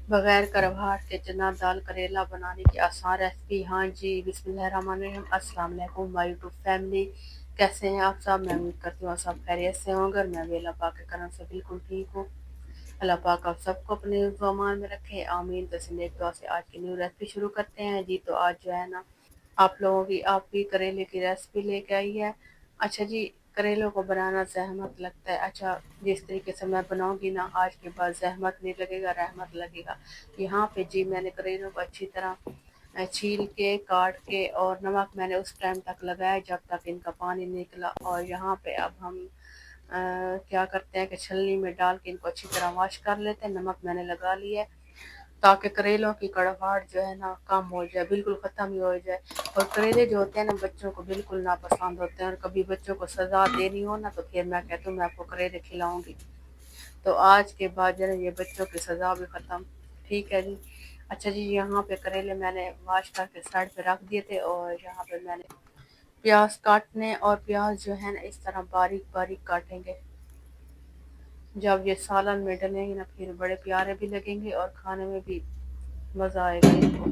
बगैर करवाहट के चना दाल करेला बनाने की आसान रेसिपी। हाँ जी, बिस्मिल्लाहिर्रहमानिर्रहीम। अस्सलाम वालेकुम माय यूट्यूब फैमिली। कैसे हैं आप सब? मैं उम्मीद करती हूँ आप सब खैरियत से होंगे और मैं भी अल्लाह पाक के करम से बिल्कुल ठीक हूँ। अल्लाह पाक आप सबको अपने ईमान में रखे, आमीन। तो नेक दुआ से आज की न्यू रेसिपी शुरू करते हैं जी। तो आज जो है ना, आप लोगों की आपकी करेले की रेसिपी लेके आई है। अच्छा जी, करेलों को बनाना ज़हमत लगता है। अच्छा, जिस तरीके से मैं बनाऊंगी ना, आज के बाद ज़हमत नहीं लगेगा, रहमत लगेगा। यहाँ पे जी मैंने करेलों को अच्छी तरह छील के काट के और नमक मैंने उस टाइम तक लगाया जब तक इनका पानी निकला। और यहाँ पे अब हम क्या करते हैं कि छलनी में डाल के इनको अच्छी तरह वॉश कर लेते हैं। नमक मैंने लगा लिया है ताकि करेलों की कड़वाहट जो है ना कम हो जाए, बिल्कुल ख़त्म ही हो जाए। और करेले जो होते हैं ना, बच्चों को बिल्कुल नापसंद होते हैं। और कभी बच्चों को सज़ा देनी हो ना, तो फिर मैं कहती हूँ मैं आपको करेले खिलाऊंगी। तो आज के बाद जो है ये बच्चों की सज़ा भी ख़त्म। ठीक है जी। अच्छा जी, यहाँ पे करेले मैंने वॉश करके साइड पे रख दिए थे। और यहाँ पे मैंने प्याज काटने, और प्याज जो है ना इस तरह बारीक बारीक काटेंगे। जब ये सालन में डलेंगे ना, फिर बड़े प्यारे भी लगेंगे और खाने में भी मज़ा आएगा इनको।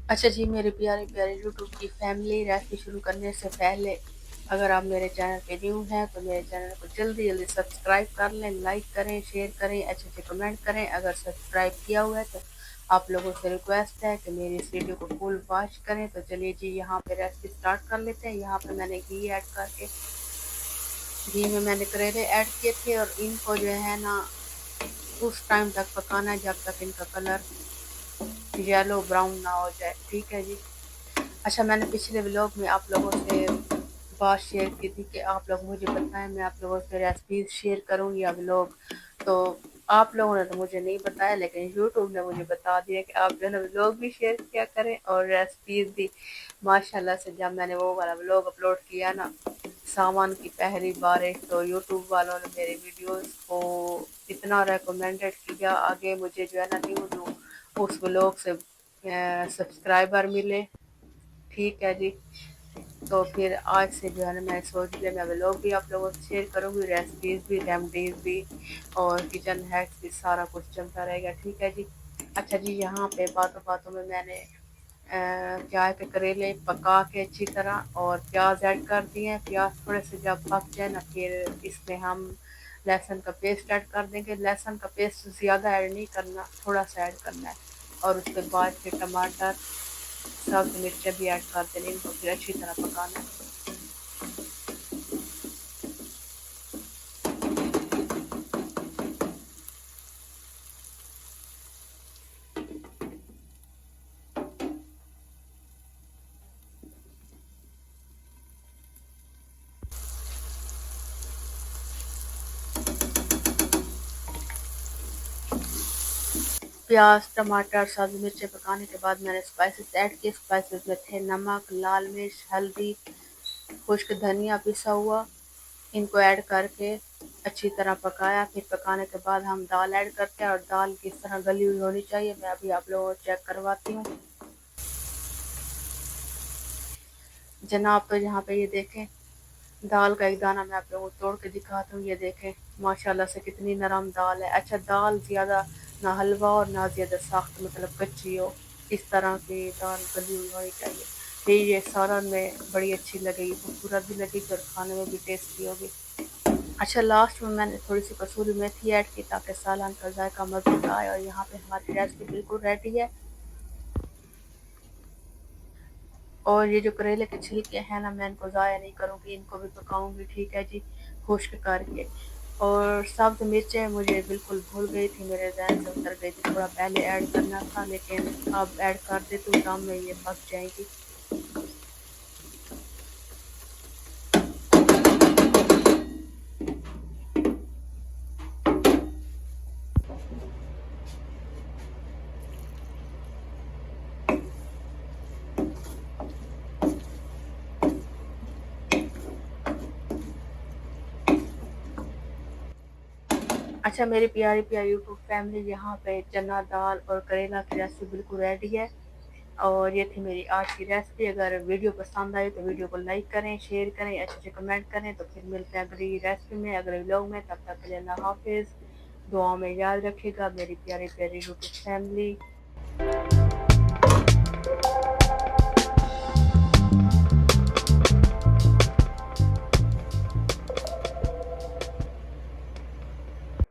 अच्छा जी, मेरे प्यारे प्यारे यूट्यूब की फैमिली, रेसिपी शुरू करने से पहले अगर आप मेरे चैनल पे न्यू हैं तो मेरे चैनल को जल्दी जल्दी सब्सक्राइब कर लें, लाइक करें, शेयर करें, अच्छे अच्छे कमेंट करें। अगर सब्सक्राइब किया हुआ है तो आप लोगों से रिक्वेस्ट है कि मेरी इस वीडियो को फुल वॉच करें। तो चलिए जी, यहाँ पे रेसिपी स्टार्ट कर लेते हैं। यहाँ पे मैंने घी ऐड करके, घी में मैंने करेले ऐड किए थे और इनको जो है ना उस टाइम तक पकाना है जब तक इनका कलर येलो ब्राउन ना हो जाए। ठीक है जी। अच्छा, मैंने पिछले व्लॉग में आप लोगों से बात शेयर की थी कि आप लोग मुझे बताएं मैं आप लोगों से रेसिपीज शेयर करूं या व्लॉग। तो आप लोगों ने तो मुझे नहीं बताया, लेकिन यूट्यूब ने मुझे बता दिया कि आप जो है व्लॉग भी शेयर किया करें और रेसिपीज भी। माशाल्लाह से जब मैंने वो वाला व्लॉग अपलोड किया ना, सामान की पहली बारिश, तो यूट्यूब वालों ने मेरे वीडियोस को इतना रेकमेंडेड किया आगे, मुझे जो है ना न्यू न्यू उस व्लॉग से सब्सक्राइबर मिले। ठीक है जी। तो फिर आज से जो है ना मैं सोच लिया मैं व्लॉग भी आप लोगों से शेयर करूँगी, रेसिपीज़ भी, रेमडीज़ भी और किचन हैक्स भी, सारा कुछ चलता रहेगा। ठीक है जी। अच्छा जी, यहाँ पे बातों बातों में मैंने क्या है कि करेले पका के अच्छी तरह और प्याज ऐड कर दिए हैं। प्याज थोड़े से जब पक जाए ना, फिर इसमें हम लहसुन का पेस्ट ऐड कर देंगे। लहसुन का पेस्ट ज़्यादा ऐड नहीं करना, थोड़ा सा ऐड करना है। और उसके बाद फिर टमाटर, सब्ज़ मिर्चें भी ऐड कर देनी, इनको फिर अच्छी तरह पकाना है। प्याज, टमाटर, सब्ज़ मिर्चें पकाने के बाद मैंने स्पाइसेस ऐड किए। स्पाइसेस में थे नमक, लाल मिर्च, हल्दी, खुश्क धनिया पिसा हुआ। इनको ऐड करके अच्छी तरह पकाया। फिर पकाने के बाद हम दाल ऐड करते हैं और दाल किस तरह गली हुई होनी चाहिए मैं अभी आप लोगों को चेक करवाती हूँ। जनाब, तो यहाँ पे ये देखें, दाल का एक दाना मैं आप लोगों को तोड़ के दिखाता हूँ। ये देखें माशाल्लाह से कितनी नरम दाल है। अच्छा, दाल ज़्यादा ना हलवा और ना ज़्यादा सख्त, मतलब कच्ची हो, इस तरह की दाल गली हुई होनी चाहिए। फिर ये सालन में बड़ी अच्छी लगेगी, खूबसूरत भी लगेगी और खाने में भी टेस्टी होगी। अच्छा, लास्ट में मैंने थोड़ी सी कसूरी मेथी ऐड की ताकि सालन का जायका मज़बूत आए। और यहाँ पे हमारी रेसिपी बिल्कुल रेडी है। और ये जो करेले के छिलके हैं ना, मैं इनको ज़ाया नहीं करूँगी, इनको भी पकाऊंगी। ठीक है जी, खुश्क करके। और सब्ज़ मिर्चें मुझे बिल्कुल भूल गई थी, मेरे जहन से उतर गई थी, थोड़ा पहले ऐड करना था, लेकिन अब ऐड कर देती हूँ, दम में ये पक जाएंगी। अच्छा, मेरी प्यारी प्यारी यूट्यूब फैमिली, यहाँ पे चना दाल और करेला की रेसिपी बिल्कुल रेडी है। और ये थी मेरी आज की रेसिपी। अगर वीडियो पसंद आई तो वीडियो को लाइक करें, शेयर करें, अच्छे अच्छे कमेंट करें। तो फिर मिलते हैं अगली रेसिपी में, अगले व्लॉग में। तब तक के लिए अल्लाह हाफिज़। दुआओं में याद रखिएगा मेरी प्यारी प्यारी यूट्यूब फैमिली।